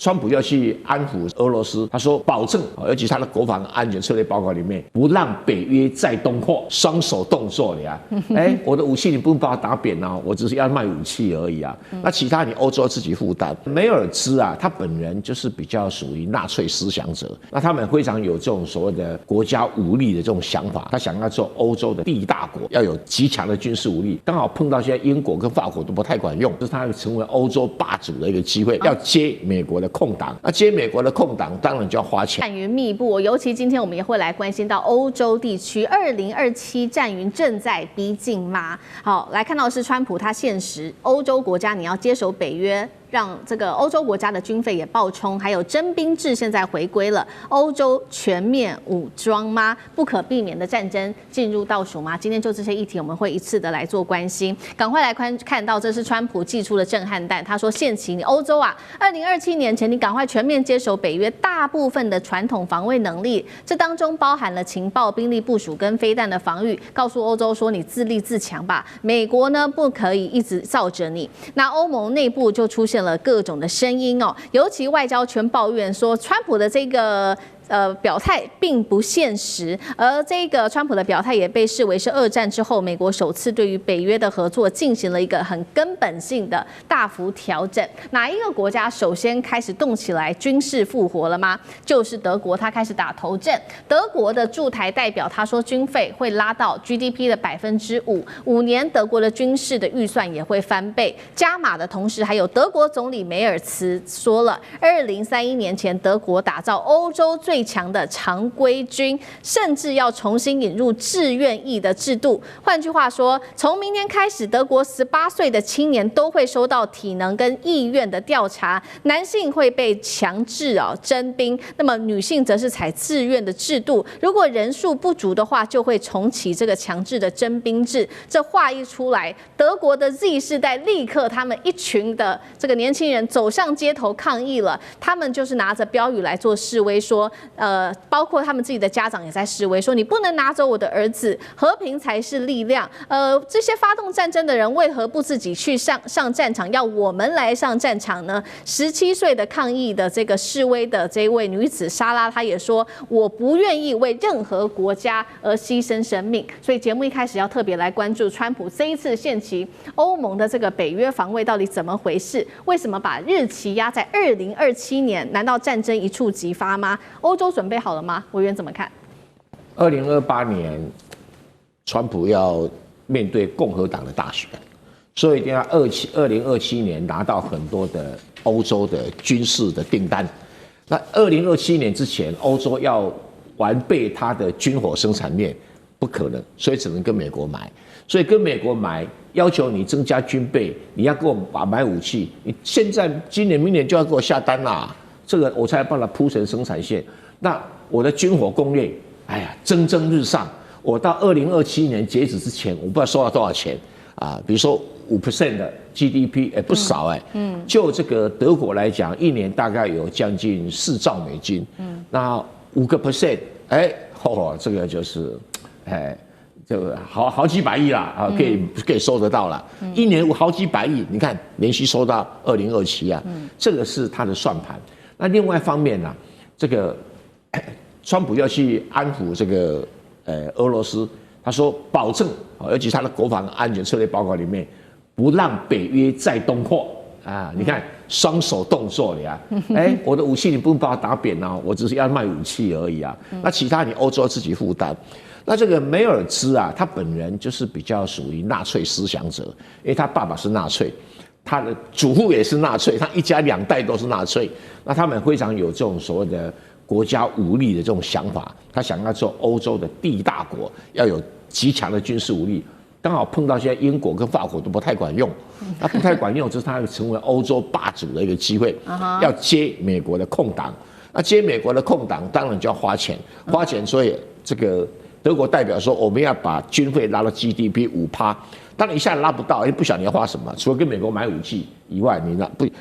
川普要去安抚俄罗斯，他说保证，尤其他的国防安全策略报告里面，不让北约再东扩，双手动作的呀。我的武器你不用把它打扁啊，我只是要卖武器而已啊。那其他你欧洲自己负担。梅尔兹啊，他本人就是比较属于纳粹思想者，那他们非常有这种所谓的国家武力的这种想法，他想要做欧洲的第一大国，要有极强的军事武力。刚好碰到现在英国跟法国都不太管用，这是他成为欧洲霸主的一个机会，要接美国的空档。那接美国的空档，当然就要花钱。战云密布，尤其今天我们也会来关心到欧洲地区，2027战云正在逼近吗？好，来看到的是川普他现实，欧洲国家你要接手北约。让这个欧洲国家的军费也爆冲，还有征兵制现在回归了，欧洲全面武装吗？不可避免的战争进入倒数吗？今天就这些议题，我们会一次的来做关心。赶快来看到，这是川普祭出的震撼弹，他说：限期你欧洲啊，2027年前你赶快全面接手北约大部分的传统防卫能力，这当中包含了情报、兵力部署跟飞弹的防御，告诉欧洲说你自立自强吧。美国呢不可以一直罩着你。那欧盟内部就出现了各种的声音哦，尤其外交圈抱怨说，川普的这个表态并不现实，而这个川普的表态也被视为是2战之后美国首次对于北约的合作进行了一个很根本性的大幅调整。哪一个国家首先开始动起来军事复活了吗？就是德国，他开始打头阵。德国的驻台代表他说，军费会拉到 GDP 的5%，5年德国的军事的预算也会翻倍。加码的同时，还有德国总理梅尔茨说了，2031年前德国打造欧洲最强的常规军，甚至要重新引入志愿役的制度。换句话说，从明年开始，德国18岁的青年都会收到体能跟意愿的调查，男性会被强制征兵，那么女性则是采自愿的制度。如果人数不足的话，就会重启这个强制的征兵制。这话一出来，德国的 Z 世代立刻他们一群的这个年轻人走上街头抗议了，他们就是拿着标语来做示威，说包括他们自己的家长也在示威，说你不能拿走我的儿子，和平才是力量。这些发动战争的人为何不自己去上战场，要我们来上战场呢？17岁的抗议的这个示威的这位女子莎拉，她也说，我不愿意为任何国家而牺牲生命。所以节目一开始要特别来关注川普这一次限期欧盟的这个北约防卫到底怎么回事？为什么把日期压在2027年？难道战争一触即发吗？欧洲准备好了吗？委员怎么看？2028年，川普要面对共和党的大选，所以一定要2027年拿到很多的欧洲的军事的订单。那2027年之前，欧洲要完备它的军火生产链，不可能，所以只能跟美国买。所以跟美国买，要求你增加军备，你要给我买武器，你现在今年明年就要给我下单啦，这个我才帮他铺成生产线。那我的军火工业，蒸蒸日上。我到2027年截止之前，我不知道收到多少钱啊？比如说5% 的 GDP， 不少就这个德国来讲，一年大概有将近4兆美金。那5%，这个就是这个好几百亿啦啊，可以收得到了。一年好几百亿，你看连续收到2027啊，这个是他的算盘。那另外一方面呢，这个川普要去安抚这个俄罗斯，他说保证，尤其他的国防安全策略报告里面，不让北约再东扩啊。你看双手动作的呀，我的武器你不用把它打扁啊，我只是要卖武器而已啊。那其他你欧洲自己负担。那这个梅尔兹啊，他本人就是比较属于纳粹思想者，因为他爸爸是纳粹，他的祖父也是纳粹，他一家2代都是纳粹。那他们非常有这种所谓的国家武力的这种想法，他想要做欧洲的第一大国，要有极强的军事武力。刚好碰到现在英国跟法国都不太管用，那不太管用，这是他成为欧洲霸主的一个机会，要接美国的空档。那接美国的空档，当然就要花钱，所以这个德国代表说，我们要把军费拉到 GDP 5%，当然一下拉不到，不晓得你要花什么，除了跟美国买武器以外，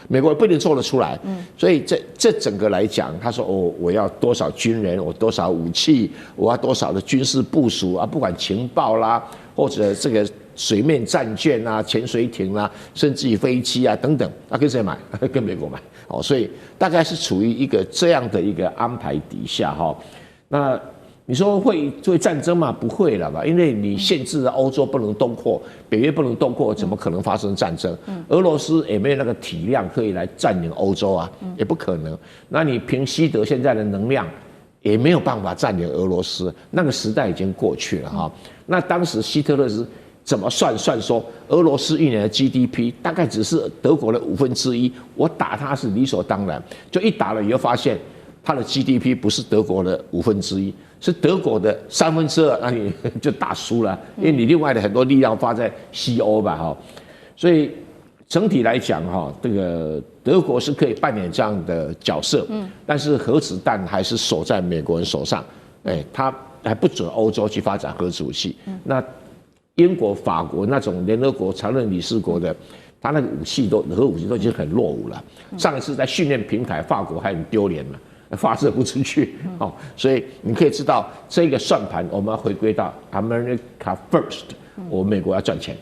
美国不一定做得出来。所以这整个来讲，他说我要多少军人，我多少武器，我要多少的军事部署啊，不管情报啦，或者这个水面战舰啊、潜水艇啊，甚至于飞机啊等等，跟谁买？跟美国买。所以大概是处于一个这样的一个安排底下那你说会战争吗？不会了吧，因为你限制了欧洲不能东扩，北约不能东扩，怎么可能发生战争？俄罗斯也没有那个体量可以来占领欧洲啊，也不可能。那你凭西德现在的能量，也没有办法占领俄罗斯，那个时代已经过去了那当时希特勒是怎么算说俄罗斯一年的 GDP 大概只是德国的1/5，我打他是理所当然，就一打了以后发现他的 GDP 不是德国的1/5，是德国的2/3，那你就打输了，因为你另外的很多力量发在西欧吧所以整体来讲这个德国是可以扮演这样的角色，但是核子弹还是守在美国人手上，他还不准欧洲去发展核子武器，那英国、法国那种联合国常任理事国的，他那个核武器都已经很落伍了。上一次在训练平台，法国还很丢脸嘛，发射不出去。所以你可以知道这个算盘，我们要回归到 America First， 我美国要赚钱。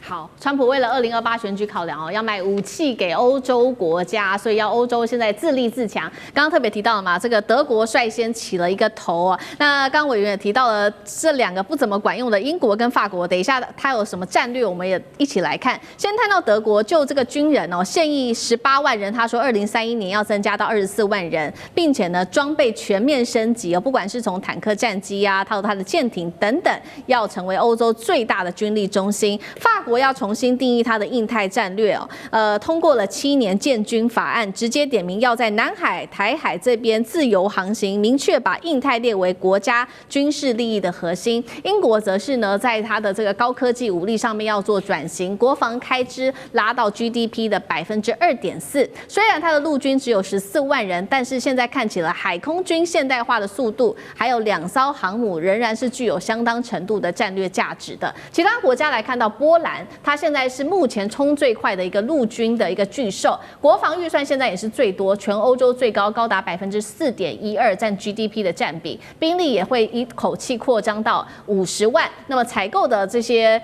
好，川普为了2028选举考量要卖武器给欧洲国家，所以要欧洲现在自立自强。刚刚特别提到了嘛，这个德国率先起了一个头那刚刚委员也提到了这2个不怎么管用的英国跟法国，等一下他有什么战略，我们也一起来看。先看到德国，就这个军人现役18万人，他说2031年要增加到24万人，并且呢装备全面升级不管是从坦克战机啊，还有它的舰艇等等，要成为欧洲最大的军力中心。法国要重新定义它的印太战略通过了7年建军法案，直接点名要在南海、台海这边自由航行，明确把印太列为国家军事利益的核心。英国则是呢，在它的这个高科技武力上面要做转型，国防开支拉到 GDP 的2.4%。虽然它的陆军只有14万人，但是现在看起来海空军现代化的速度，还有2艘航母仍然是具有相当程度的战略价值的。其他国家来看到波兰，它现在是目前冲最快的一个陆军的一个巨兽，国防预算现在也是最多，全欧洲最高，高达4.12%，占 GDP 的占比，兵力也会一口气扩张到50万。那么采购的这些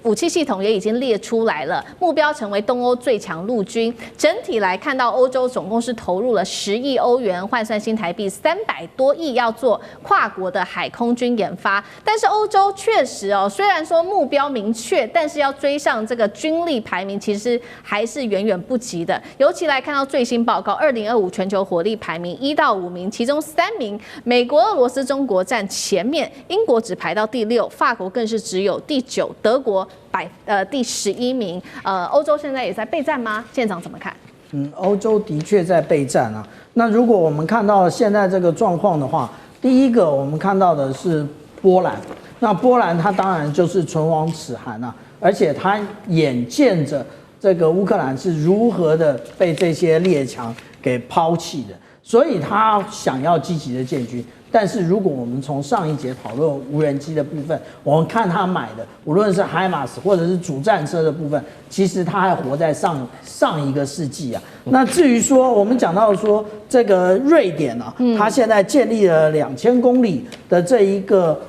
武器系统也已经列出来了，目标成为东欧最强陆军。整体来看到欧洲总共是投入了10亿欧元，换算新台币300多亿，要做跨国的海空军研发。但是欧洲确实虽然说目标明确，但是要追上这个军力排名，其实还是远远不及的。尤其来看到最新报告，2025全球火力排名1到5名，其中3名美国、俄罗斯、中国占前面，英国只排到第6，法国更是只有第9，德国第11名。欧洲现在也在备战吗？县长怎么看？欧洲的确在备战啊。那如果我们看到现在这个状况的话，第一个我们看到的是波兰。那波兰它当然就是唇亡齿寒啊，而且它眼见着这个乌克兰是如何的被这些列强给抛弃的，所以他想要积极的建军。但是如果我们从上一节讨论无人机的部分，我们看他买的，无论是海马斯或者是主战车的部分，其实他还活在上一个世纪啊。那至于说我们讲到说这个瑞典啊，它现在建立了2000公里的这一个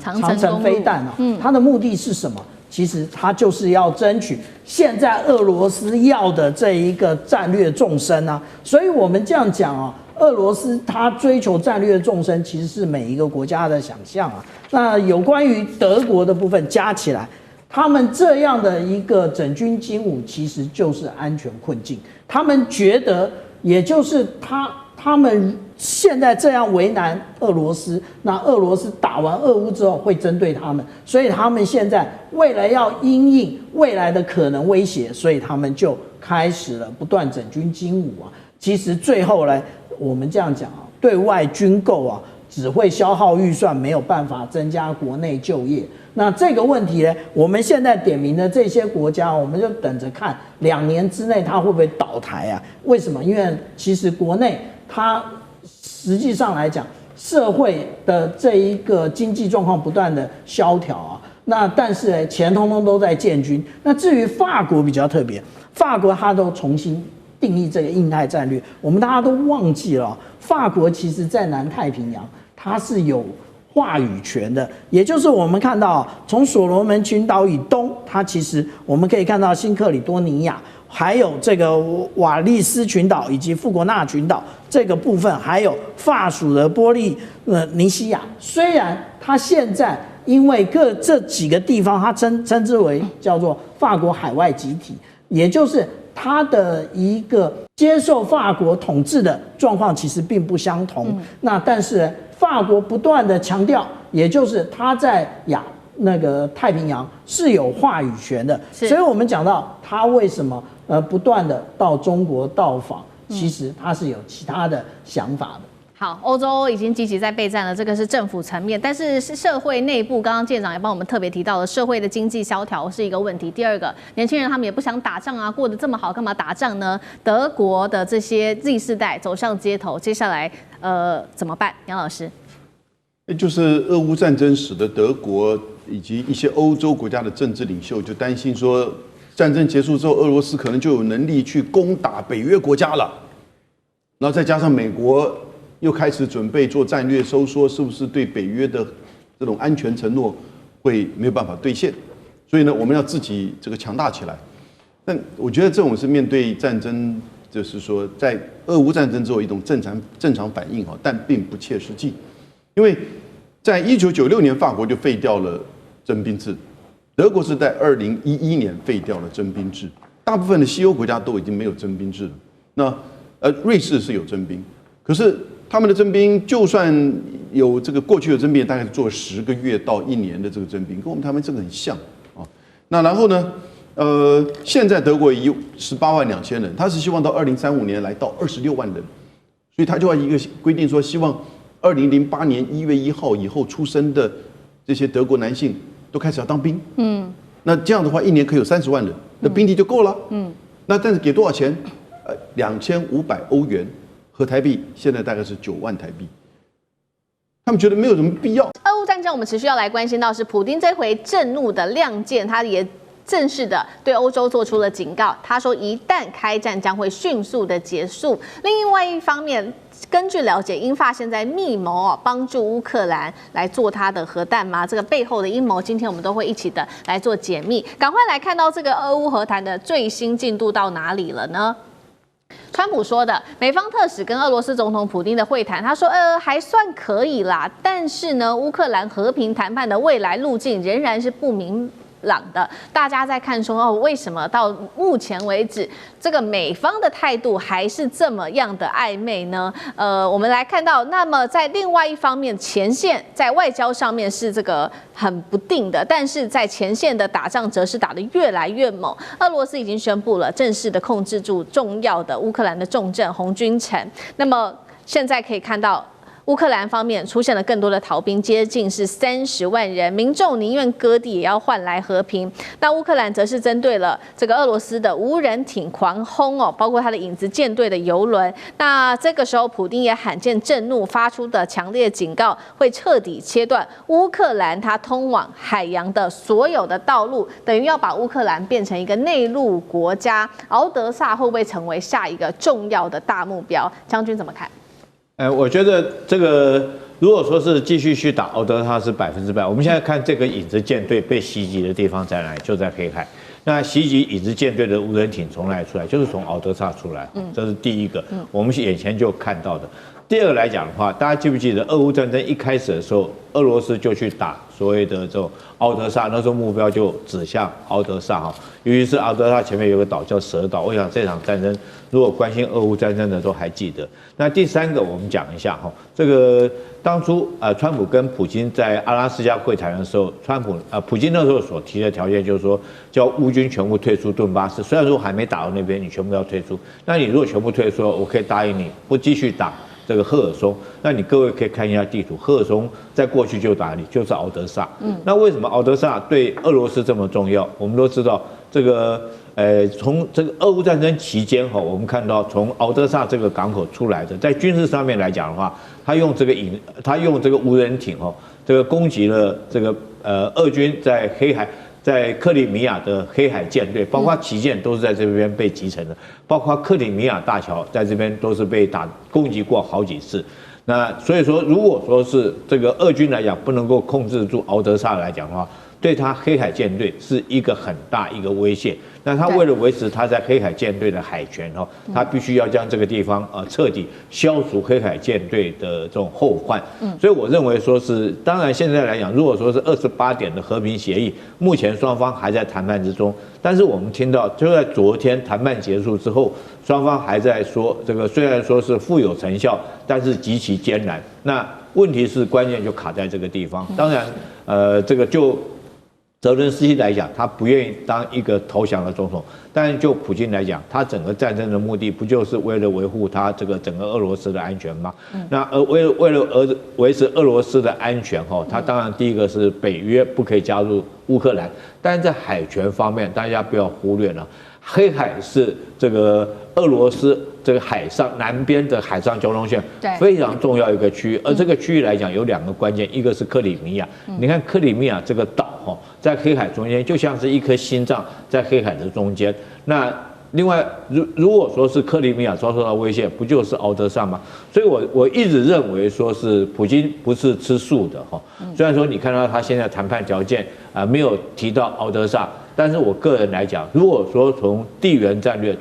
长程飞弹啊，它的目的是什么？其实它就是要争取现在俄罗斯要的这一个战略纵深啊。所以我们这样讲啊，俄罗斯它追求战略纵深，其实是每一个国家的想象啊。那有关于德国的部分加起来，他们这样的一个整军经武，其实就是安全困境。他们觉得，也就是他们现在这样为难俄罗斯，那俄罗斯打完俄乌之后会针对他们，所以他们现在为了要因应未来的可能威胁，所以他们就开始了不断整军经武啊。其实最后呢，我们这样讲啊，对外军购啊，只会消耗预算，没有办法增加国内就业。那这个问题呢，我们现在点名的这些国家，我们就等着看2年之内它会不会倒台啊？为什么？因为其实国内它实际上来讲，社会的这一个经济状况不断的萧条啊，那但是呢，钱通通都在建军。那至于法国比较特别，法国它都重新定义这个印太战略，我们大家都忘记了，法国其实在南太平洋它是有话语权的，也就是我们看到从所罗门群岛以东，它其实我们可以看到新克里多尼亚，还有这个瓦利斯群岛以及富国纳群岛这个部分，还有法属的波利尼西亚。虽然它现在因为这几个地方，它称之为叫做法国海外集体，也就是它的一个接受法国统治的状况其实并不相同。那但是法国不断的强调，也就是它在太平洋是有话语权的，所以我们讲到它为什么不断的到中国到访，其实它是有其他的想法的。好，欧洲已经积极在备战了，这个是政府层面，但是社会内部，刚刚舰长也帮我们特别提到了，社会的经济萧条是一个问题。第二个，年轻人他们也不想打仗啊，过得这么好，干嘛打仗呢？德国的这些 Z 世代走上街头，接下来怎么办？杨老师，就是俄乌战争使得德国以及一些欧洲国家的政治领袖就担心说，战争结束之后，俄罗斯可能就有能力去攻打北约国家了，然后再加上美国又开始准备做战略收缩，是不是对北约的这种安全承诺会没有办法兑现？所以呢，我们要自己这个强大起来。但我觉得这种是面对战争，就是说在俄乌战争之后一种正常反应哈，但并不切实际。因为在1996年，法国就废掉了征兵制，德国是在2011年废掉了征兵制，大部分的西欧国家都已经没有征兵制了。那瑞士是有征兵，可是他们的征兵，就算有这个过去的征兵，大概做10个月到1年的这个征兵，跟我们台湾这个很像啊。那然后呢，现在德国已有18万2千人，他是希望到2035年来到26万人，所以他就要一个规定说，希望2008年1月1号以后出生的这些德国男性都开始要当兵。那这样的话，1年可以有30万人，那兵力就够了。那但是给多少钱？2500欧元。和台币现在大概是9万台币，他们觉得没有什么必要。俄乌战争，我们持续要来关心到是普丁这回震怒的亮剑，他也正式的对欧洲做出了警告。他说，一旦开战将会迅速的结束。另外一方面，根据了解，英法现在密谋帮助乌克兰来做他的核弹吗？这个背后的阴谋，今天我们都会一起的来做解密。赶快来看到这个俄乌和谈的最新进度到哪里了呢？川普说的，美方特使跟俄罗斯总统普丁的会谈，他说，还算可以啦，但是呢，乌克兰和平谈判的未来路径仍然是不明朗的。大家在看说，为什么到目前为止，这个美方的态度还是这么样的暧昧呢？我们来看到，那么在另外一方面，前线在外交上面是这个很不定的，但是在前线的打仗则是打得越来越猛。俄罗斯已经宣布了正式的控制住重要的乌克兰的重镇红军城。那么现在可以看到，乌克兰方面出现了更多的逃兵，接近是30万人，民众宁愿割地也要换来和平。那乌克兰则是针对了这个俄罗斯的无人艇狂轰包括他的影子舰队的油轮。那这个时候，普丁也罕见震怒，发出的强烈警告，会彻底切断乌克兰它通往海洋的所有的道路，等于要把乌克兰变成一个内陆国家。敖德萨会不会成为下一个重要的大目标？将军怎么看？我觉得这个如果说是继续去打敖德萨是100%。我们现在看这个影子舰队被袭击的地方在哪里？就在黑海。那袭击影子舰队的无人艇从哪里出来？就是从敖德萨出来，这是第一个，我们眼前就看到的。第二个来讲的话，大家记不记得俄乌战争一开始的时候，俄罗斯就去打所谓的这种敖德萨，那时候目标就指向敖德萨哈，尤其是敖德萨前面有个岛叫蛇岛，我想这场战争如果关心俄乌战争的都还记得。那第三个我们讲一下哈，这个当初川普跟普京在阿拉斯加会谈的时候，普京那时候所提的条件就是说，叫乌军全部退出顿巴斯，虽然说还没打到那边，你全部要退出，那你如果全部退出，我可以答应你不继续打这个赫尔松。那你各位可以看一下地图，赫尔松在过去就哪里？就是敖德萨。那为什么敖德萨对俄罗斯这么重要？我们都知道这个。从这个俄乌战争期间哈，我们看到从敖德萨这个港口出来的，在军事上面来讲的话，他用这个无人艇哈，这个攻击了这个俄军在黑海。在克里米亚的黑海舰队，包括旗舰都是在这边被击沉的，包括克里米亚大桥在这边都是被攻击过好几次。那所以说，如果说是这个俄军来讲不能够控制住敖德萨来讲的话，对他黑海舰队是一个很大一个威胁。那他为了维持他在黑海舰队的海权他必须要将这个地方彻底消除黑海舰队的这种后患。所以我认为说是，当然现在来讲，如果说是28点的和平协议，目前双方还在谈判之中。但是我们听到就在昨天谈判结束之后，双方还在说这个虽然说是富有成效，但是极其艰难。那问题是关键就卡在这个地方。当然，这个就泽伦斯基来讲，他不愿意当一个投降的总统，但是就普京来讲，他整个战争的目的不就是为了维护他这个整个俄罗斯的安全吗？那为了维持俄罗斯的安全他当然第一个是北约不可以加入乌克兰，但是在海权方面，大家不要忽略了，黑海是这个俄罗斯这个海上南边的海上交通线，非常重要一个区域。而这个区域来讲有2个关键，一个是克里米亚，你看克里米亚这个岛在黑海中间，就像是一颗心脏在黑海的中间。那另外，如果说是克里米亚遭受到威胁，不就是敖德萨吗？所以我一直认为说是普京不是吃素的虽然说你看到他现在谈判条件没有提到敖德萨，但是我个人来讲，如果说从地缘战略，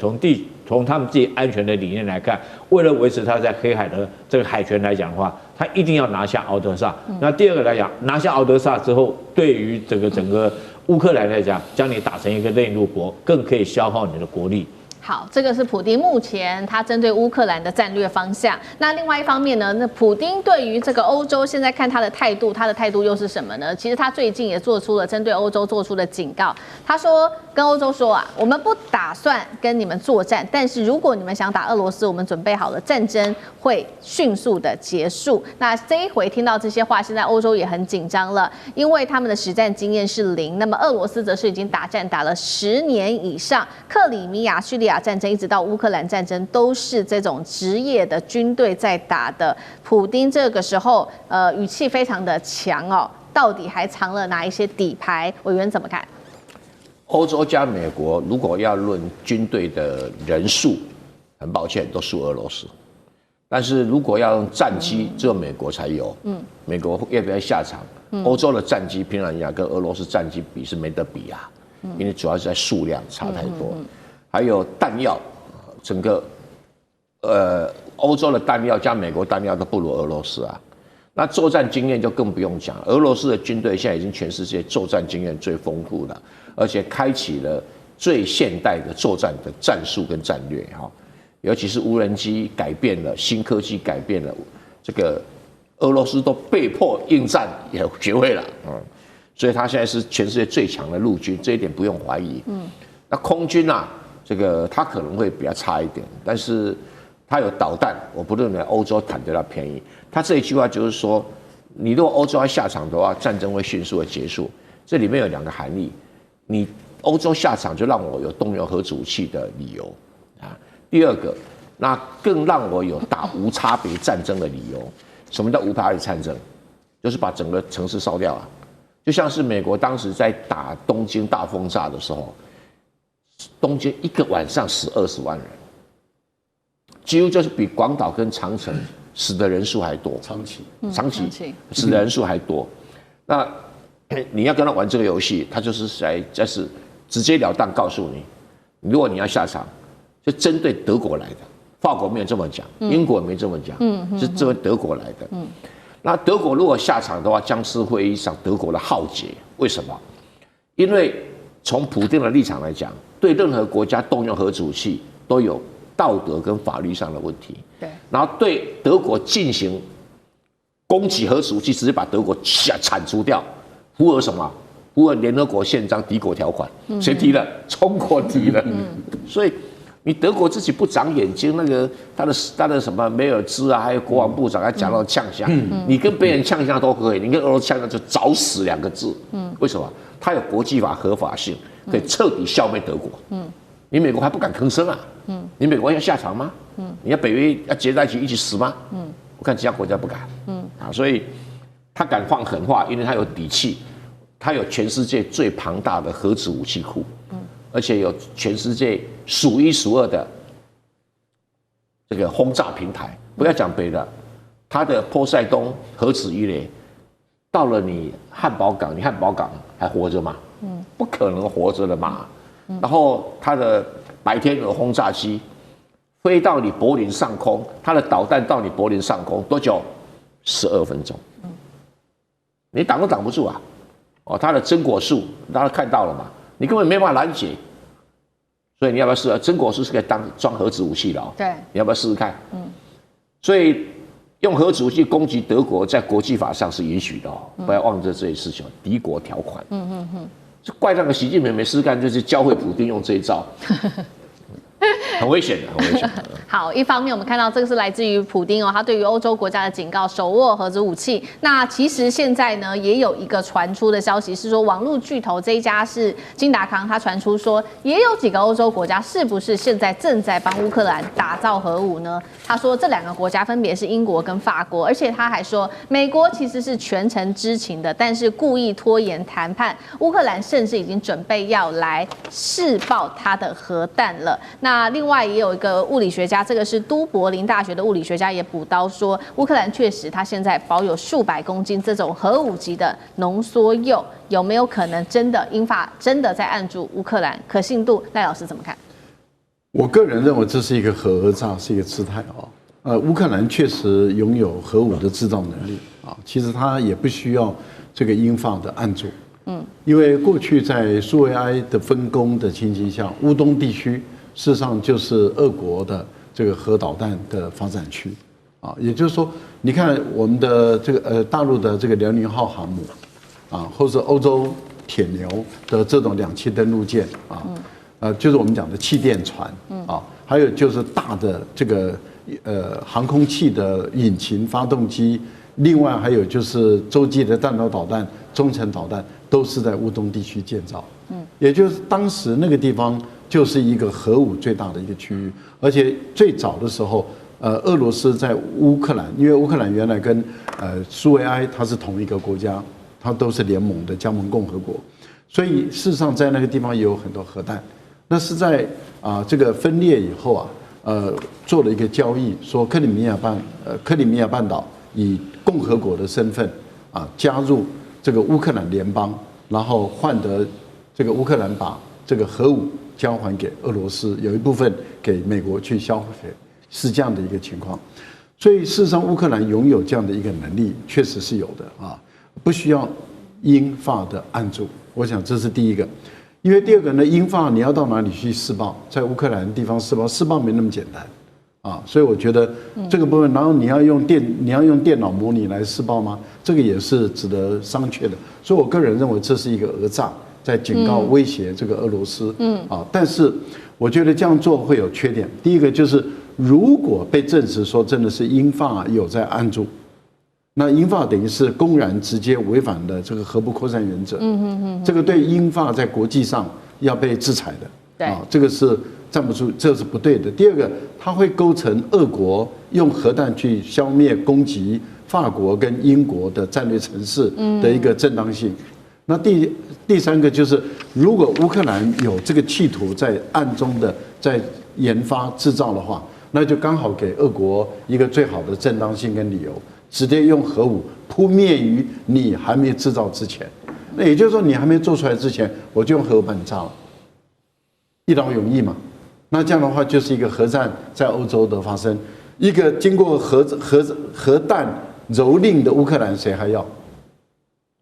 从他们自己安全的理念来看，为了维持他在黑海的这个海权来讲的话，他一定要拿下敖德萨。那第二个来讲，拿下敖德萨之后，对于这个整个乌克兰来讲，将你打成一个内陆国，更可以消耗你的国力。好，这个是普丁目前他针对乌克兰的战略方向。那另外一方面呢，那普丁对于这个欧洲现在看他的态度又是什么呢？其实他最近也做出了针对欧洲做出的警告。他说跟欧洲说我们不打算跟你们作战，但是如果你们想打俄罗斯，我们准备好了，战争会迅速的结束。那这一回听到这些话，现在欧洲也很紧张了，因为他们的实战经验是0，那么俄罗斯则是已经打战打了10年以上，克里米亚、叙利亚战争一直到乌克兰战争都是这种职业的军队在打的。普丁这个时候语气非常的强到底还藏了哪一些底牌？委员怎么看？欧洲加美国如果要论军队的人数，很抱歉都输俄罗斯。但是如果要用战机，只有美国才有。美国要不要下场？欧洲的战机平常讲跟俄罗斯战机比是没得比啊，因为主要是在数量差太多。还有弹药，整个欧洲的弹药加美国弹药都不如俄罗斯啊。那作战经验就更不用讲，俄罗斯的军队现在已经全世界作战经验最丰富的，而且开启了最现代的作战的战术跟战略尤其是无人机改变了，新科技改变了，这个俄罗斯都被迫应战也学会了所以他现在是全世界最强的陆军，这一点不用怀疑。那空军这个他可能会比较差一点，但是他有导弹，我不认为欧洲谈得到便宜。他这一句话就是说，你如果欧洲要下场的话，战争会迅速的结束。这里面有2个含义，你欧洲下场就让我有动用核子武器的理由第二个，那更让我有打无差别战争的理由。什么叫无差别战争？就是把整个城市烧掉就像是美国当时在打东京大轰炸的时候，东京一个晚上死20万人，几乎就是比广岛跟长城死的人数还多。长崎死的人数还多。那你要跟他玩这个游戏，他就是就是直截了当告诉你，如果你要下场，就针对德国来的。法国没有这么讲，英国也没这么讲，是针对德国来的。那德国如果下场的话，将是会一场德国的浩劫。为什么？因为从普丁的立场来讲，对任何国家动用核子武器都有道德跟法律上的问题。然后对德国进行攻击核子武器，直接把德国铲除掉，符合什么？符合联合国宪章敌国条款。谁提了？中国提了。所以你德国自己不长眼睛，那个他的什么梅尔兹还有国防部长还讲到呛下，你跟别人呛下都可以，你跟俄罗斯呛下就找死2个字。为什么？他有国际法合法性，可以彻底消灭德国。你美国还不敢吭声你美国要下场吗？你要北约要结在一起死吗？我看其他国家不敢。所以他敢放狠话，因为他有底气，他有全世界最庞大的核子武器库，而且有全世界数1数2的这个轰炸平台。不要讲别的，它的波塞冬核子鱼雷到了你汉堡港，你汉堡港还活着吗？不可能活着的嘛。然后它的白天鹅轰炸机飞到你柏林上空，它的导弹到你柏林上空多久？12分钟。你挡都挡不住啊！哦，它的榛果树大家看到了嘛？你根本没办法拦截。所以你要不要试？榛果树是可以装核子武器的哦。对，你要不要试试看？所以用核子武器攻击德国，在国际法上是允许的哦，不要忘记这些事情，敌国条款。就怪那个习近平没事干，就是教会普丁用这一招。很危险的，很危险的。好，一方面我们看到这个是来自于普丁哦，他对于欧洲国家的警告，手握核子武器。那其实现在呢，也有一个传出的消息是说，网络巨头这一家是金达康，他传出说，也有几个欧洲国家是不是现在正在帮乌克兰打造核武呢？他说这2个国家分别是英国跟法国，而且他还说，美国其实是全程知情的，但是故意拖延谈判，乌克兰甚至已经准备要来试爆他的核弹了。那另外也有一个物理学家，这个是都柏林大学的物理学家也补刀说，乌克兰确实他现在保有数百公斤这种核武级的浓缩铀，有没有可能真的英法真的在按住乌克兰？可信度，赖老师怎么看？我个人认为这是一个核讹诈，是一个姿态啊。乌克兰确实拥有核武的制造能力啊，其实它也不需要这个英法的按住。因为过去在苏维埃的分工的情形下，乌东地区事实上就是俄国的这个核导弹的发展区啊，也就是说，你看我们的这个大陆的这个辽宁号航母啊，或是欧洲铁牛的这种2栖登陆舰啊，就是我们讲的气垫船啊，还有就是大的这个航空器的引擎发动机，另外还有就是洲际的弹道导弹、中程导弹都是在乌东地区建造。也就是当时那个地方就是一个核武最大的一个区域，而且最早的时候，俄罗斯在乌克兰，因为乌克兰原来跟苏维埃它是同一个国家，它都是联盟的加盟共和国，所以事实上在那个地方也有很多核弹。那是在这个分裂以后做了一个交易，说克里米亚半岛以共和国的身份加入这个乌克兰联邦，然后换得这个乌克兰把这个核武交还给俄罗斯，有一部分给美国去销毁，是这样的一个情况。所以事实上，乌克兰拥有这样的一个能力，确实是有的不需要英法的按住。我想这是第一个。因为第二个呢，英法你要到哪里去试爆？在乌克兰的地方试爆没那么简单所以我觉得这个部分，然后你要用电脑模拟来试爆吗？这个也是值得商榷的。所以我个人认为这是一个讹诈，在警告威胁这个俄罗斯但是我觉得这样做会有缺点。第一个就是，如果被证实说真的是英法有在按住，那英法等于是公然直接违反了这个核不扩散原则。这个对英法在国际上要被制裁的。对这个是站不住，这是不对的。第二个，它会构成俄国用核弹去消灭攻击法国跟英国的战略城市的一个正当性。那第三个就是，如果乌克兰有这个企图在暗中的在研发制造的话，那就刚好给俄国一个最好的正当性跟理由，直接用核武扑灭于你还没制造之前。那也就是说，你还没做出来之前，我就用核武把你炸了，一劳永逸嘛。那这样的话，就是一个核战在欧洲的发生，一个经过核弹蹂躏的乌克兰，谁还要？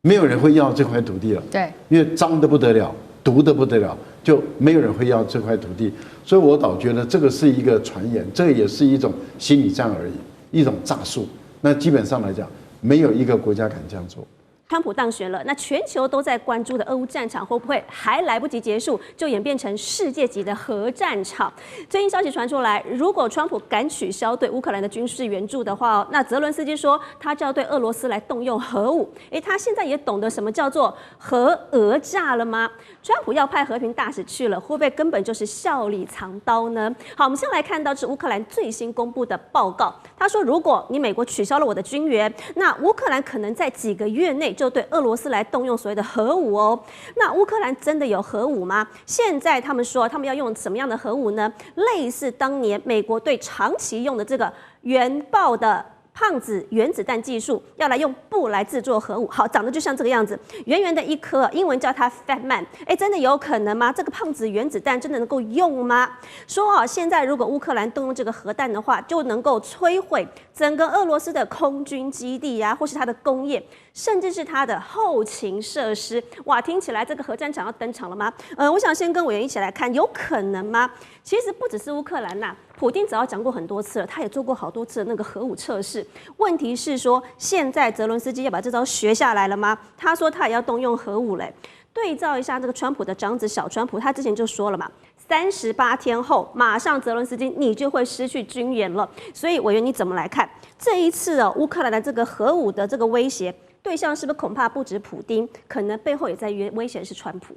没有人会要这块土地了。对，因为脏得不得了，毒得不得了，就没有人会要这块土地。所以我倒觉得这个是一个传言，这也是一种心理战而已，一种诈术。那基本上来讲，没有一个国家敢这样做。川普当选了，那全球都在关注的俄乌战场会不会还来不及结束，就演变成世界级的核战场？最新消息传出来，如果川普敢取消对乌克兰的军事援助的话，那泽伦斯基说他就要对俄罗斯来动用核武。他现在也懂得什么叫做核讹诈了吗？川普要派和平大使去了，会不会根本就是笑里藏刀呢？好，我们先来看到是乌克兰最新公布的报告，他说如果你美国取消了我的军援，那乌克兰可能在几个月内就对俄罗斯来动用所谓的核武哦。那乌克兰真的有核武吗？现在他们说他们要用什么样的核武呢？类似当年美国对长崎用的这个原爆的胖子原子弹技术，要来用布来制作核武。好，长得就像这个样子，圆圆的一颗，英文叫它 Fat Man。真的有可能吗？这个胖子原子弹真的能够用吗？说现在如果乌克兰动用这个核弹的话，就能够摧毁整个俄罗斯的空军基地呀，或是它的工业，甚至是它的后勤设施。哇，听起来这个核战场要登场了吗？我想先跟委员一起来看，有可能吗？其实不只是乌克兰呐，普丁早要讲过很多次了，他也做过好多次的那个核武测试。问题是说，现在泽伦斯基要把这招学下来了吗？他说他也要动用核武嘞。对照一下这个川普的长子小川普，他之前就说了嘛，38天后马上泽伦斯基你就会失去军援了。所以委员你怎么来看这一次乌克兰的这个核武的这个威胁对象，是不是恐怕不止普丁，可能背后也在威胁的是川普？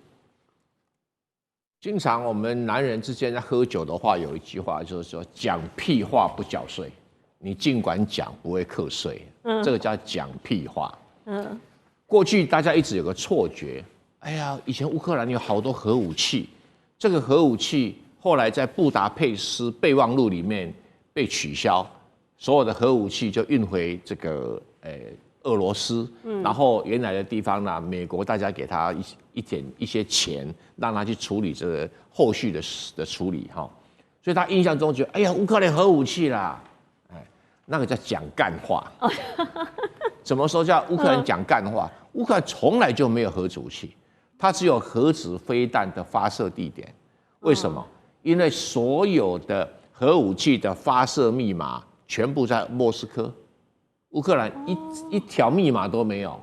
经常我们男人之间在喝酒的话，有一句话就是说讲屁话不缴税，你尽管讲不会课税，这个叫讲屁话。过去大家一直有个错觉，哎呀，以前乌克兰有好多核武器，这个核武器后来在布达佩斯备忘录里面被取消，所有的核武器就运回这个俄罗斯，然后原来的地方呢，美国大家给他一些钱，让他去处理这个后续的处理哈，所以他印象中觉得，哎呀，乌克兰核武器啦，那个叫讲干话。怎么说叫乌克兰讲干话？乌克兰从来就没有核武器，它只有核子飞弹的发射地点。为什么？因为所有的核武器的发射密码全部在莫斯科。乌克兰一条密码都没有。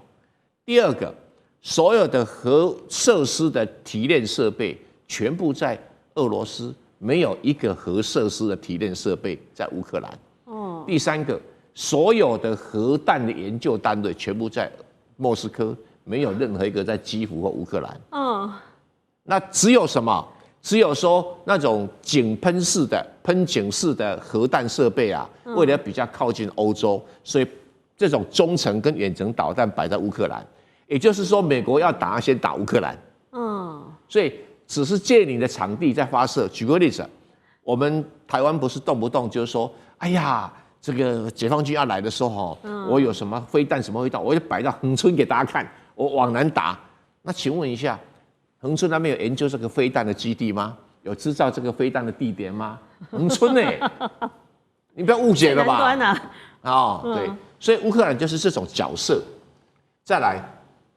第二个，所有的核设施的提炼设备全部在俄罗斯，没有一个核设施的提炼设备在乌克兰。第三个，所有的核弹的研究单位全部在莫斯科，没有任何一个在基辅或乌克兰。那只有什么？只有说那种井喷式的、喷井式的核弹设备啊，为了比较靠近欧洲，所以这种中程跟远程导弹摆在乌克兰。也就是说，美国要打先打乌克兰。所以只是借你的场地在发射。举个例子，我们台湾不是动不动就是说，哎呀，这个解放军要来的时候，我有什么飞弹什么飞弹，我就摆到恒春给大家看，我往南打。那请问一下，恒春那边有研究这个飞弹的基地吗？有制造这个飞弹的地点吗？恒春你不要误解了吧？对，所以乌克兰就是这种角色。再来，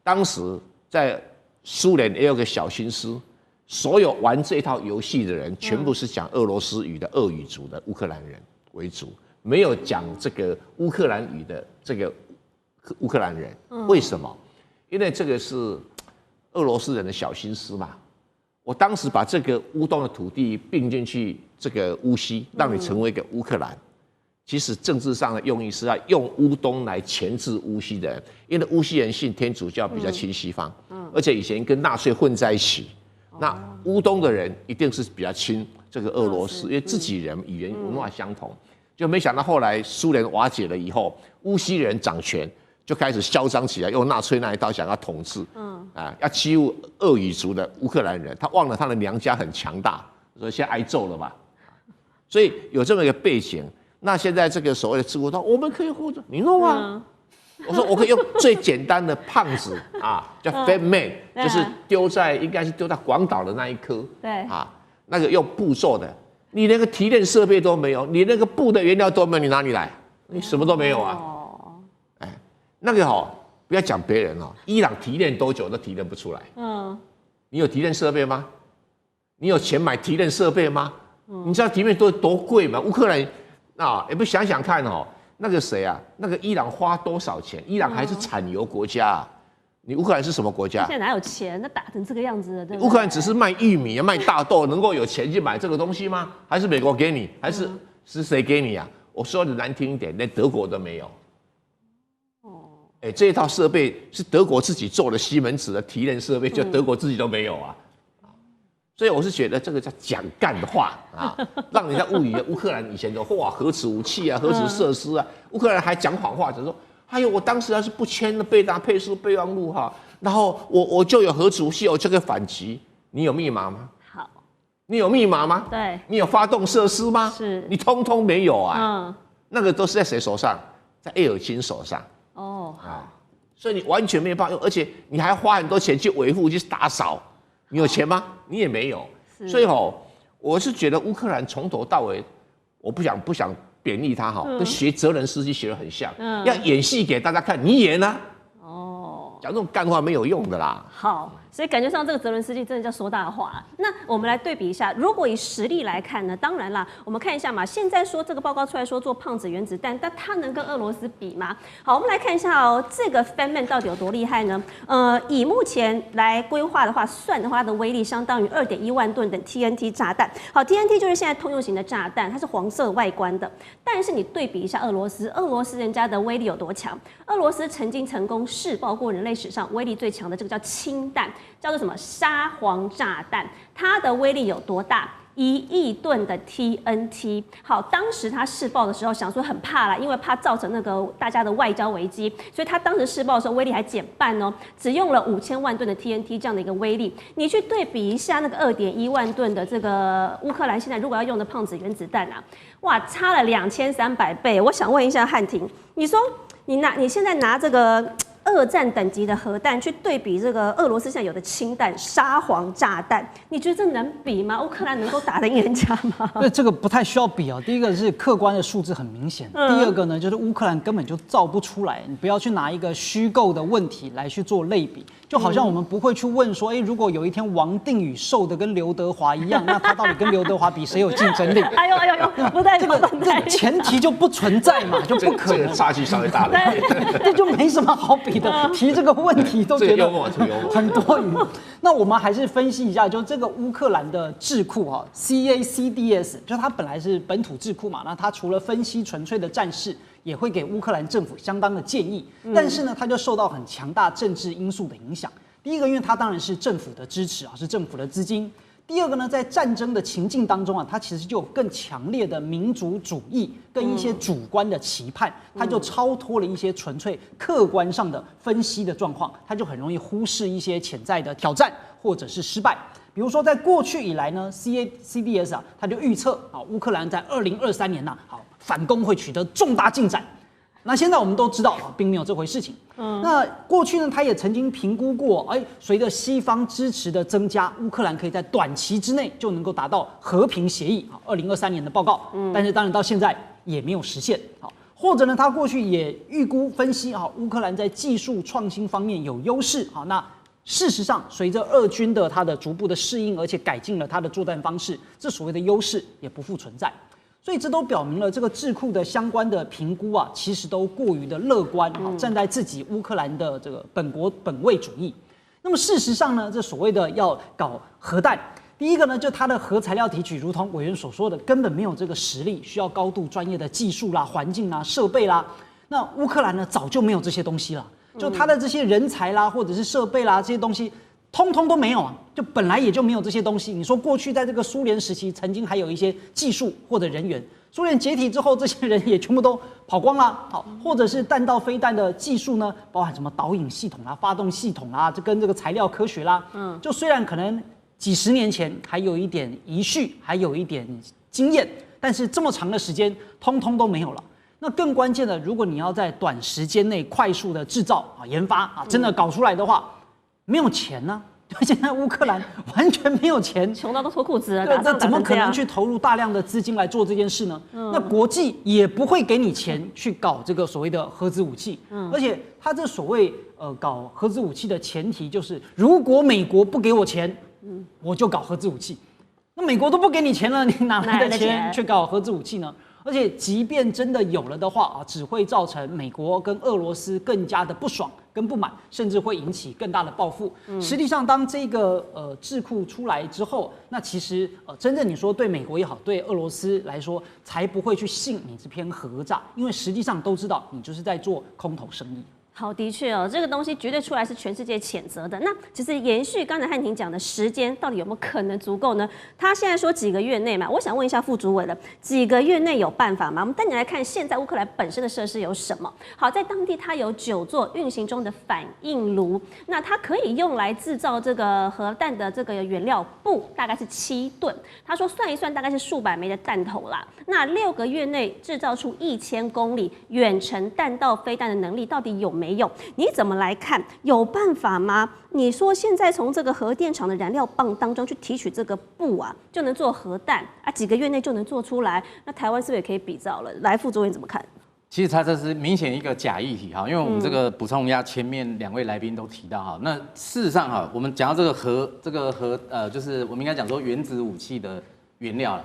当时在苏联也有个小心思，所有玩这套游戏的人，全部是讲俄罗斯语的俄语族的乌克兰人为主，没有讲这个乌克兰语的这个乌克兰人。为什么？因为这个是俄罗斯人的小心思嘛。我当时把这个乌东的土地并进去这个乌西，让你成为一个乌克兰。其实政治上的用意是要用乌东来钳制乌西的人，因为乌西人信天主教比较亲西方，而且以前跟纳粹混在一起。那乌东的人一定是比较亲这个俄罗斯，因为自己人语言文化相同。就没想到后来苏联瓦解了以后，乌西人掌权，就开始嚣张起来，用纳粹那一套想要统治，要欺负俄语族的乌克兰人。他忘了他的娘家很强大，所以现在挨揍了吧？所以有这么一个背景。那现在这个所谓的自古道，我们可以护着你弄啊。我说我可以用最简单的胖子叫 Fat Man，就是应该是丢在广岛的那一颗，那个用布做的，你连个提炼设备都没有，你那个布的原料都没有，你哪里来？你什么都没有啊。那个不要讲别人伊朗提炼多久都提炼不出来。你有提炼设备吗？你有钱买提炼设备吗？你知道提炼多贵吗？乌克兰也不想想看那个谁啊，那个伊朗花多少钱？伊朗还是产油国家你乌克兰是什么国家？现在哪有钱？那打成这个样子的，乌克兰只是卖玉米、卖大豆，能够有钱去买这个东西吗？还是美国给你？还是谁给你啊？我说的难听一点，连德国都没有。这一套设备是德国自己做的西门子的提炼设备，就德国自己都没有啊。所以我是觉得这个叫讲干的话让人家误以为乌克兰以前的核子武器核子设施乌克兰还讲谎话，就说哎呦，我当时要是不签了贝达佩斯备忘录然后我就有核子武器，我就可以反击。你有密码吗？好，你有密码吗？对，你有发动设施吗？是，你通通没有那个都是在谁手上？在叶尔钦手上哦，好，所以你完全没有办法用，而且你还要花很多钱去维护、去打扫，你有钱吗？你也没有。所以我是觉得乌克兰从头到尾，我不想贬义他跟学泽连斯基学得很像，要演戏给大家看，你演啊。讲这种干话没有用的啦。好，所以感觉上这个泽伦斯基真的叫说大话。那我们来对比一下，如果以实力来看呢？当然啦，我们看一下嘛。现在说这个报告出来说做胖子原子弹，但它能跟俄罗斯比吗？好，我们来看一下这个 Feynman 到底有多厉害呢？以目前来规划的话，算的话，它的威力相当于2.1万吨的 TNT 炸弹。好 ，TNT 就是现在通用型的炸弹，它是黄色外观的。但是你对比一下俄罗斯人家的威力有多强？俄罗斯曾经成功试爆过人类史上威力最强的这个叫氢弹，叫做什么沙皇炸弹，它的威力有多大？1亿吨的 TNT。好，当时他试爆的时候，想说很怕啦，因为怕造成那个大家的外交危机，所以他当时试爆的时候威力还减半哦，只用了5000万吨的 TNT 这样的一个威力。你去对比一下那个2.1万吨的这个乌克兰现在如果要用的胖子原子弹啊，哇，差了2300倍。我想问一下汉庭，你说你现在拿这个2战等级的核弹去对比这个俄罗斯现在有的氢弹沙皇炸弹，你觉得这能比吗？乌克兰能够打得赢人家吗？对，这个不太需要比哦。第一个是客观的数字很明显，第二个呢就是乌克兰根本就造不出来。你不要去拿一个虚构的问题来去做类比，就好像我们不会去问说，如果有一天王定宇瘦的跟刘德华一样，那他到底跟刘德华比谁有竞争力？哎呦，不太这个前提就不存在嘛，就不可能。这个差距稍微大了，这就没什么好比的。提这个问题都觉得很多余。那我们还是分析一下，就这个乌克兰的智库CACDS， 就它本来是本土智库嘛，那它除了分析纯粹的战事，也会给乌克兰政府相当的建议。但是呢，它就受到很强大政治因素的影响。第一个，因为它当然是政府的支持是政府的资金。第二个呢，在战争的情境当中它其实就有更强烈的民族主义跟一些主观的期盼，它就超脱了一些纯粹客观上的分析的状况，它就很容易忽视一些潜在的挑战或者是失败。比如说，在过去以来呢 ，CACDS 它就预测乌克兰在2023年反攻会取得重大进展。那现在我们都知道并没有这回事情。那过去呢，他也曾经评估过，随着西方支持的增加，乌克兰可以在短期之内就能够达到和平协议。2023年的报告，但是当然到现在也没有实现。或者呢，他过去也预估分析乌克兰在技术创新方面有优势。那事实上，随着俄军的它的逐步的适应，而且改进了它的作战方式，这所谓的优势也不复存在。所以这都表明了这个智库的相关的评估其实都过于的乐观站在自己乌克兰的这个本国本位主义。那么事实上呢，这所谓的要搞核弹，第一个呢，就它的核材料提取，如同委员所说的，根本没有这个实力，需要高度专业的技术啦、环境啦、设备啦。那乌克兰呢，早就没有这些东西了，就它的这些人才啦，或者是设备啦这些东西。通通都没有就本来也就没有这些东西。你说过去在这个苏联时期，曾经还有一些技术或者人员，苏联解体之后，这些人也全部都跑光了。或者是弹道飞弹的技术呢，包含什么导引系统啦、发动系统啦，这跟这个材料科学啦，就虽然可能几十年前还有一点遗绪，还有一点经验，但是这么长的时间，通通都没有了。那更关键的，如果你要在短时间内快速的制造研发真的搞出来的话，没有钱呢。现在乌克兰完全没有钱，穷到都脱裤子了。那怎么可能去投入大量的资金来做这件事呢？那国际也不会给你钱去搞这个所谓的核子武器。而且他这所谓搞核子武器的前提就是，如果美国不给我钱，我就搞核子武器。那美国都不给你钱了，你哪来的钱去搞核子武器呢？而且，即便真的有了的话只会造成美国跟俄罗斯更加的不爽跟不满，甚至会引起更大的报复。实际上，当这个智库出来之后，那其实真正你说对美国也好，对俄罗斯来说，才不会去信你这篇核诈，因为实际上都知道你就是在做空头生意。好，的确哦，这个东西绝对出来是全世界谴责的。那其实延续刚才汉庭讲的时间，到底有没有可能足够呢？他现在说几个月内嘛，我想问一下副主委了，几个月内有办法吗？我们带你来看现在乌克兰本身的设施有什么。好，在当地它有9座运行中的反应炉，那它可以用来制造这个核弹的这个原料布，大概是7吨。他说算一算，大概是数百枚的弹头啦。那6个月内制造出1000公里远程弹道飞弹的能力，到底有没有？你怎么来看？有办法吗？你说现在从这个核电厂的燃料棒当中去提取这个布啊，就能做核弹啊？几个月内就能做出来？那台湾是不是也可以比照了？来，副主任怎么看？其实它这是明显一个假议题哈，因为我们这个补充一下，前面2位来宾都提到哈，那事实上哈，我们讲到这个核就是我们应该讲说原子武器的原料了。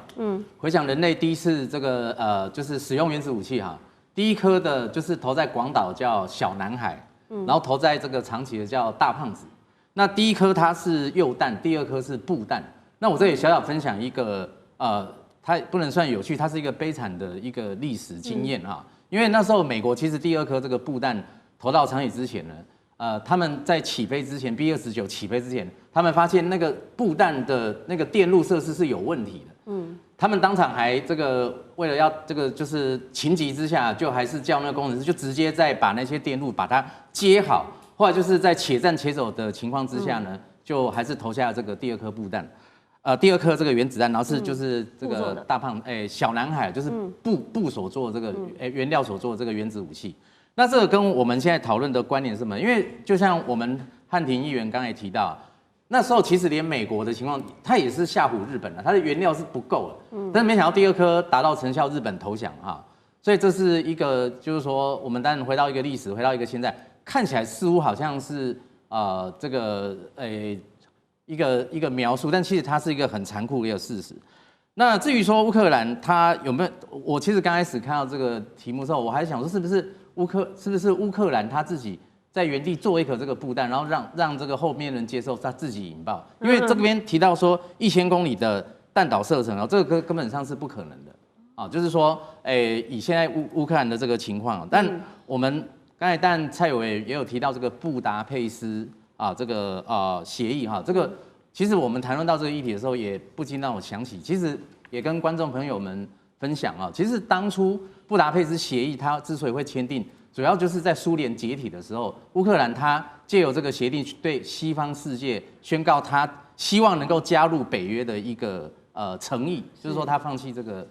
回想人类第一次这个就是使用原子武器哈。第一颗的就是投在广岛叫小男孩，然后投在这个长崎的叫大胖子。那第一颗它是铀弹，第2颗是布弹。那我这里小小分享一个它不能算有趣，它是一个悲惨的一个历史经验哈。因为那时候美国其实第2颗这个布弹投到长崎之前呢，他们在起飞之前 B-29起飞之前，他们发现那个布弹的那个电路设施是有问题的。他们当场还这个为了要这个就是情急之下，就还是叫那个工程师就直接再把那些电路把它接好。后来就是在且战且走的情况之下呢，就还是投下了这个第2颗布弹，第2颗这个原子弹，然后是就是这个大胖小男孩就是布所做的这个原料所做的这个原子武器。那这个跟我们现在讨论的观点是什么？因为就像我们汉庭议员刚才提到。那时候其实连美国的情况，他也是吓唬日本的，他的原料是不够的，但是没想到第2颗达到成效，日本投降啊，所以这是一个就是说，我们当然回到一个历史，回到一个现在，看起来似乎好像是这个一个描述，但其实它是一个很残酷的一个事实。那至于说乌克兰它有没有，我其实刚开始看到这个题目之后，我还想说是不是乌克兰他自己。在原地做一颗这个布弹，然后让这个后面人接受，他自己引爆。因为这边提到说1000公里的弹道射程，这个根本上是不可能的啊。就是说，以现在乌克兰的这个情况，但我们刚才但蔡委也有提到这个布达佩斯啊这个协议哈，这个其实我们谈论到这个议题的时候，也不禁让我想起，其实也跟观众朋友们分享啊，其实当初布达佩斯协议它之所以会签订。主要就是在苏联解体的时候，乌克兰他借由这个协定对西方世界宣告他希望能够加入北约的一个诚意，就是说他放弃这个，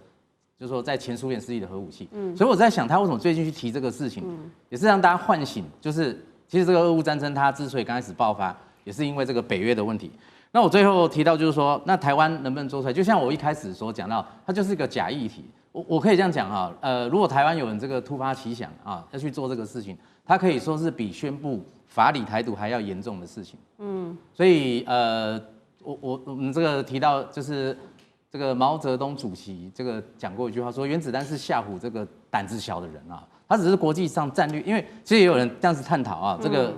就是说在前苏联时期的核武器。所以我在想，他为什么最近去提这个事情，也是让大家唤醒，就是其实这个俄乌战争它之所以刚开始爆发，也是因为这个北约的问题。那我最后提到就是说，那台湾能不能做出来？就像我一开始所讲到，它就是一个假议题。我可以这样讲哈，如果台湾有人这个突发奇想啊，要去做这个事情，它可以说是比宣布法理台独还要严重的事情。所以我们这个提到就是这个毛泽东主席这个讲过一句话，说原子弹是吓唬这个胆子小的人啊，他只是国际上战略，因为其实也有人这样子探讨啊，这个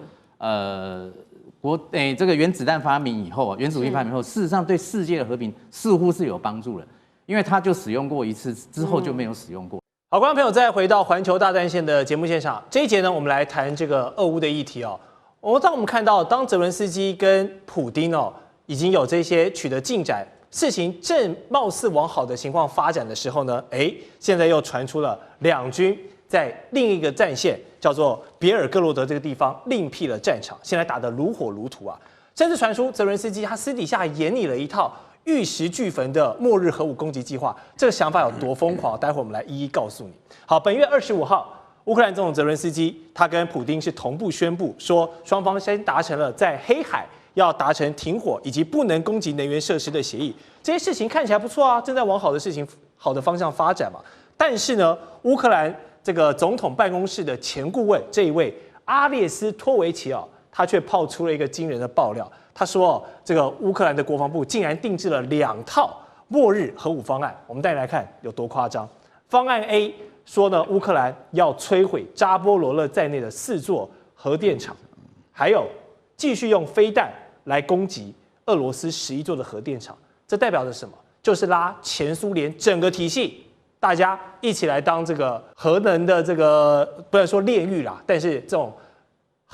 这个原子弹发明以后，原子武器发明以后，事实上对世界的和平似乎是有帮助的。因为他就使用过一次，之后就没有使用过。好，观众朋友，再回到环球大战线的节目现场，这一节呢，我们来谈这个俄乌的议题哦。当我们看到，当泽伦斯基跟普丁已经有这些取得进展，事情正貌似往好的情况发展的时候呢，现在又传出了两军在另一个战线，叫做别尔哥罗德这个地方另辟了战场，现在打得如火如荼啊，甚至传出泽伦斯基他私底下演拟了一套。玉石俱焚的末日核武攻击计划，这个想法有多疯狂？待会我们来一一告诉你。好，本月25号，乌克兰总统泽伦斯基他跟普丁是同步宣布说，双方先达成了在黑海要达成停火以及不能攻击能源设施的协议。这些事情看起来不错啊，正在往好的方向发展嘛。但是呢，乌克兰这个总统办公室的前顾问这一位阿列斯托维奇他却爆出了一个惊人的爆料。他说，这个乌克兰的国防部竟然定制了2套末日核武方案。我们带你来看有多夸张。方案 A 说呢，乌克兰要摧毁扎波罗热在内的4座核电厂，还有继续用飞弹来攻击俄罗斯11座的核电厂。这代表着什么？就是拉前苏联整个体系，大家一起来当这个核能的这个不能说炼狱啦，但是这种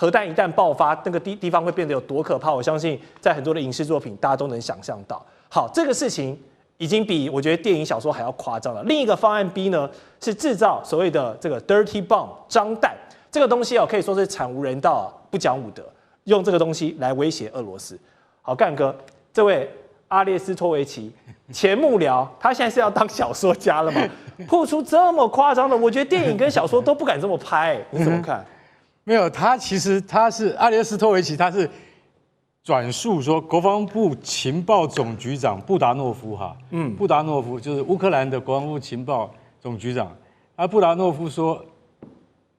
核弹一旦爆发，那个地方会变得有多可怕？我相信在很多的影视作品，大家都能想象到。好，这个事情已经比我觉得电影小说还要夸张了。另一个方案 B 呢，是制造所谓的这个 dirty bomb 脏弹，这个东西可以说是惨无人道，不讲武德，用这个东西来威胁俄罗斯。好，干哥，这位阿列斯托维奇前幕僚，他现在是要当小说家了吗？พู出这么夸张的，我觉得电影跟小说都不敢这么拍，你怎么看？没有，其实他是阿列斯托维奇，他是转述说国防部情报总局长布达诺夫布达诺夫就是乌克兰的国防部情报总局长，布达诺夫说，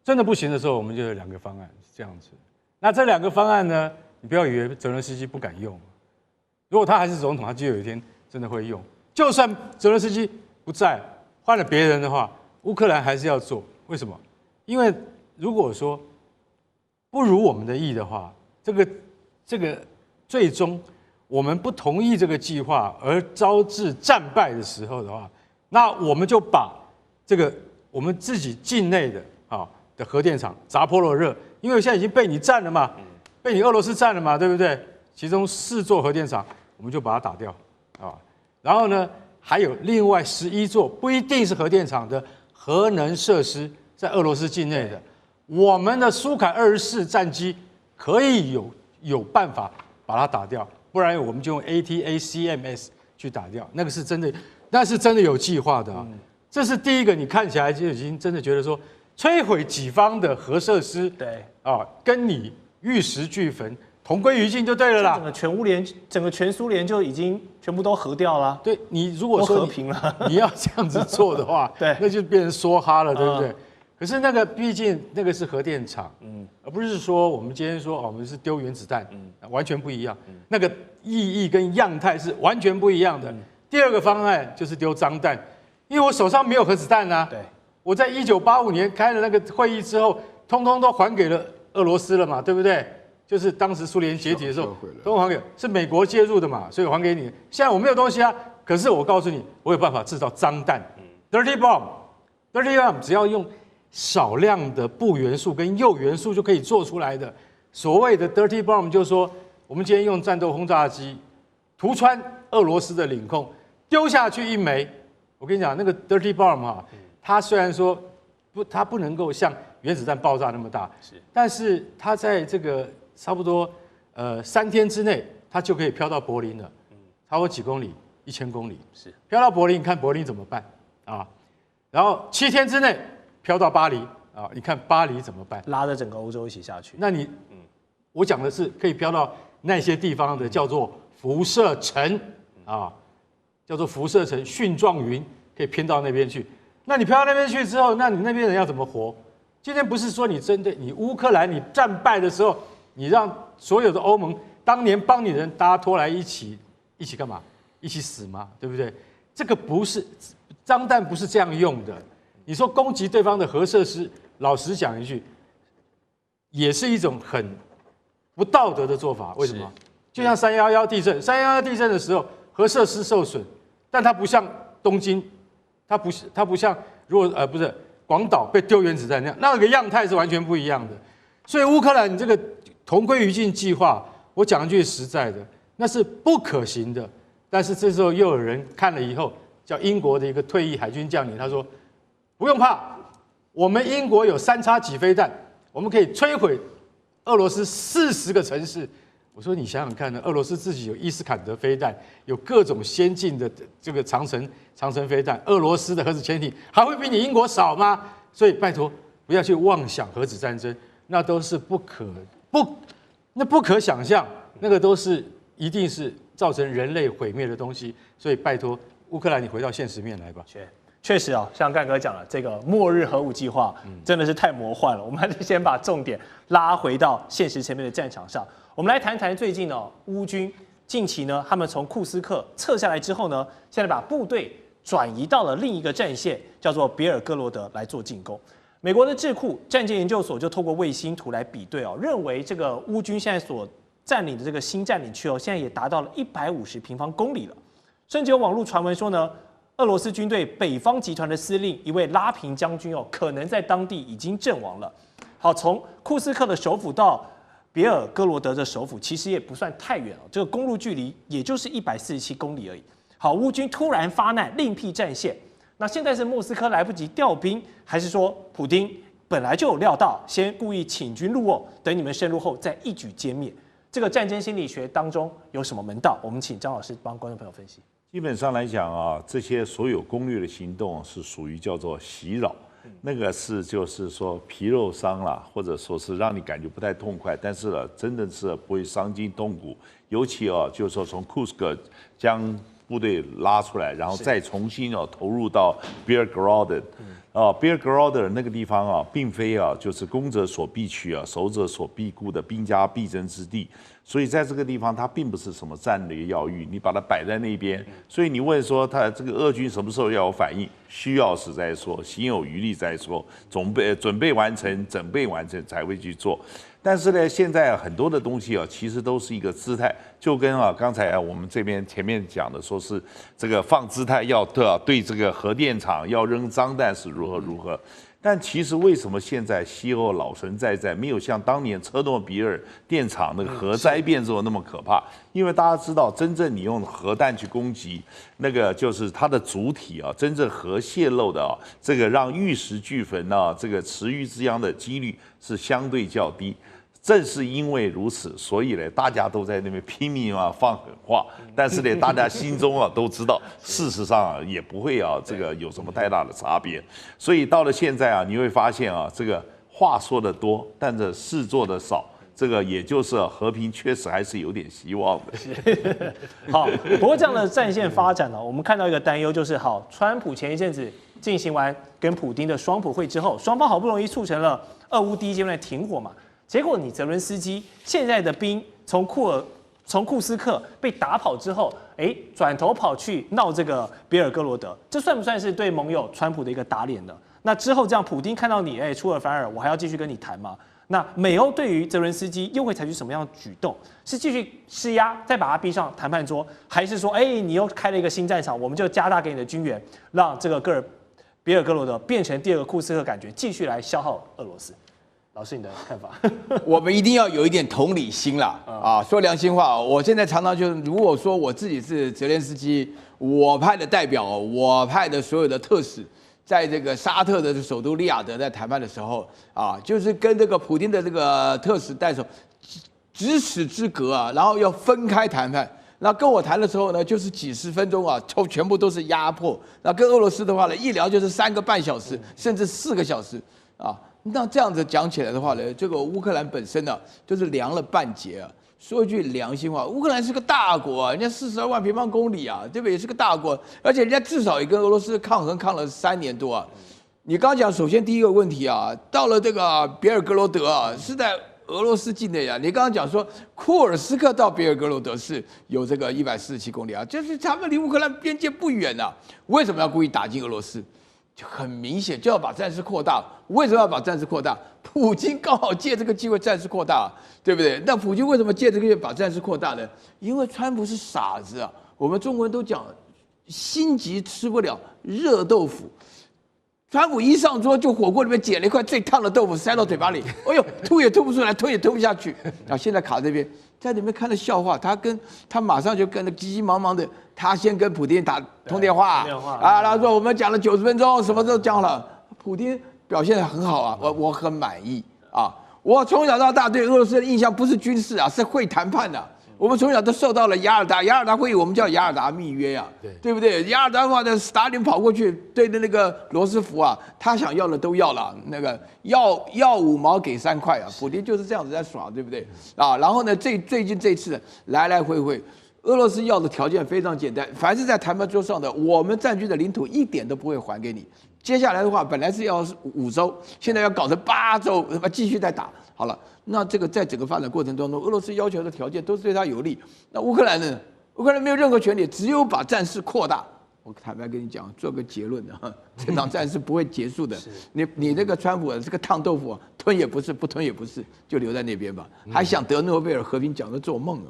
真的不行的时候，我们就有2个方案是这样子。那这2个方案呢，你不要以为泽伦斯基不敢用，如果他还是总统，他就有一天真的会用。就算泽伦斯基不在，换了别人的话，乌克兰还是要做。为什么？因为如果说不如我们的意的话，这个最终我们不同意这个计划而招致战败的时候的话，那我们就把这个我们自己境内的的核电厂扎波罗热，因为现在已经被你占了嘛，被你俄罗斯占了嘛，对不对？其中4座核电厂，我们就把它打掉然后呢，还有另外11座不一定是核电厂的核能设施在俄罗斯境内的。我们的苏凯24战机可以有办法把它打掉，不然我们就用 ATACMS 去打掉，那是真的有计划的这是第一个，你看起来就已经真的觉得说摧毁己方的核设施，对跟你玉石俱焚，同归于尽就对了啦。整个全苏联就已经全部都核掉了。对，你如果说和平了，你要这样子做的话，对，那就变成梭哈了，对不对？可是那个毕竟那个是核电厂，而不是说我们今天说我们是丢原子弹，完全不一样，那个意义跟样态是完全不一样的。第2个方案就是丢脏弹，因为我手上没有核子弹啊，对，我在1985年开了那个会议之后，通通都还给了俄罗斯了嘛，对不对？就是当时苏联解体的时候，都还给，是美国介入的嘛，所以我还给你。现在我没有东西啊，可是我告诉你，我有办法制造脏弹 ，dirty bomb，dirty bomb 只要用少量的钚元素跟铀元素就可以做出来的。所谓的 dirty bomb 就是说，我们今天用战斗轰炸机突穿俄罗斯的领空，丢下去1枚。我跟你讲，那个 dirty bomb 它虽然说它不能够像原子弹爆炸那么大，但是它在这个差不多3天之内，它就可以飘到柏林了，差不多几公里，1000公里，是飘到柏林，你看柏林怎么办然后7天之内飘到巴黎你看巴黎怎么办？拉着整个欧洲一起下去。那我讲的是可以飘到那些地方的，叫做辐射层叫做辐射层，蕈状云可以偏到那边去。那你飘到那边去之后，那你那边人要怎么活？今天不是说你针对你乌克兰你战败的时候，你让所有的欧盟当年帮你的人，大家拖来一起干嘛？一起死吗？对不对？这个不是脏弹，不是这样用的。你说攻击对方的核设施，老实讲一句，也是一种很不道德的做法。为什么？就像311地震，311地震的时候，核设施受损，但它不像东京，它不像不是广岛被丢原子弹那个样态是完全不一样的。所以乌克兰这个同归于尽计划，我讲一句实在的，那是不可行的。但是这时候又有人看了以后，叫英国的一个退役海军将领，他说不用怕，我们英国有3叉戟飞弹，我们可以摧毁俄罗斯40个城市。我说你想想看呢，俄罗斯自己有伊斯坎德飞弹，有各种先进的这个长城飞弹，俄罗斯的核子潜艇还会比你英国少吗？所以拜托不要去妄想核子战争，那都是不可想象，那个都是一定是造成人类毁灭的东西。所以拜托乌克兰，你回到现实面来吧。确实像干哥讲了，这个末日核武计划真的是太魔幻了。我们还是先把重点拉回到现实层面的战场上。我们来谈谈最近乌军近期呢，他们从库斯克撤下来之后呢，现在把部队转移到了另一个战线，叫做别尔哥罗德来做进攻。美国的智库战舰研究所就透过卫星图来比对认为这个乌军现在所占领的这个新占领区现在也达到了150平方公里了，甚至有网络传闻说呢，俄罗斯军队北方集团的司令一位拉平将军可能在当地已经阵亡了。好，从库斯克的首府到别尔哥罗德的首府，其实也不算太远哦，这个公路距离也就是147公里而已。好，乌军突然发难，另辟战线。那现在是莫斯科来不及调兵，还是说普丁本来就有料到，先故意请军入瓮，等你们深入后再一举歼灭？这个战争心理学当中有什么门道？我们请张老师帮观众朋友分析。基本上来讲啊，这些所有攻略的行动是属于叫做袭扰，那个是就是说皮肉伤啦，或者说是让你感觉不太痛快，但是呢，真的是不会伤筋动骨。尤其啊，就是说从库斯克将部队拉出来，然后再重新投入到比尔格罗德。比尔格罗德那个地方啊，并非啊就是攻者所必取啊，守者所必固的兵家必争之地。所以在这个地方，它并不是什么战略要域，你把它摆在那边。所以你问说，他这个俄军什么时候要有反应？需要时再说，行有余力再说，准备完成才会去做。但是呢，现在很多的东西啊，其实都是一个姿态，就跟刚才我们这边前面讲的，说是这个放姿态要对这个核电厂要扔脏弹是如何。但其实为什么现在西欧老神在，没有像当年车诺比尔电厂那个核灾变之后那么可怕？因为大家知道，真正你用核弹去攻击，那个就是它的主体啊，真正核泄漏的这个让玉石俱焚这个池鱼之殃的几率是相对较低。正是因为如此，所以呢，大家都在那边拼命放狠话，但是呢，大家心中都知道，事实上也不会这个有什么太大的差别。所以到了现在你会发现这个话说的多，但是事做的少。这个也就是和平确实还是有点希望的。好，不过这样的战线发展我们看到一个担忧就是，好，川普前一阵子进行完跟普丁的双普会之后，双方好不容易促成了俄乌第一阶段停火嘛。结果你泽伦斯基现在的兵从库斯克被打跑之后，转头跑去闹这个别尔哥罗德，这算不算是对盟友川普的一个打脸呢？那之后这样，普丁看到你出尔反尔，我还要继续跟你谈吗？那美欧对于泽伦斯基又会采取什么样的举动？是继续施压，再把他逼上谈判桌，还是说，你又开了一个新战场，我们就加大给你的军援，让这个别尔哥罗德变成第二个库斯克，感觉继续来消耗俄罗斯？老师，你的看法？我们一定要有一点同理心啦！说良心话，我现在常常就是，如果说我自己是泽连斯基，我派的代表，我派的所有的特使，在这个沙特的首都利雅得在谈判的时候就是跟这个普丁的这个特使带手咫尺之隔然后要分开谈判。那跟我谈的时候呢，就是几十分钟全部都是压迫。那跟俄罗斯的话呢，一聊就是3个半小时，甚至4个小时那这样子讲起来的话呢，这个乌克兰本身就是凉了半截说一句良心话，乌克兰是个大国人家42万平方公里对不对？也是个大国，而且人家至少也跟俄罗斯抗衡抗了3年多你刚讲，首先第一个问题到了这个别尔哥罗德是在俄罗斯境内你刚刚讲说库尔斯克到别尔哥罗德是有这个147公里就是他们离乌克兰边界不远为什么要故意打进俄罗斯？就很明显就要把战事扩大。为什么要把战事扩大？普京刚好借这个机会战事扩大对不对？那普京为什么借这个机会把战事扩大呢？因为川普是傻子我们中国人都讲心急吃不了热豆腐。川普一上桌就火锅里面捡了一块最烫的豆腐塞到嘴巴里，吐也吐不出来，吞也吞不下去现在卡这边，在里面看了笑话，他马上就跟着急急忙忙的，他先跟普丁打通电话然后说我们讲了90分钟，什么都讲了，普丁表现得很好我很满意我从小到大对俄罗斯的印象不是军事是会谈判的。我们从小都受到了雅尔达会议，我们叫雅尔达密约对不对？雅尔达的话呢，斯大林跑过去对着那个罗斯福他想要的都要了，那个要5毛给3块普丁就是这样子在耍，对不对然后呢，最近这次来来回回，俄罗斯要的条件非常简单，凡是在谈判桌上的，我们占据的领土一点都不会还给你。接下来的话，本来是要5周，现在要搞成8周，继续再打。好了，那这个在整个发展过程当中，俄罗斯要求的条件都是对他有利。那乌克兰呢？乌克兰没有任何权利，只有把战事扩大。我坦白跟你讲，做个结论这场战事不会结束的。你这个川普这个烫豆腐吞也不是，不吞也不是，就留在那边吧。还想得诺贝尔和平奖的做梦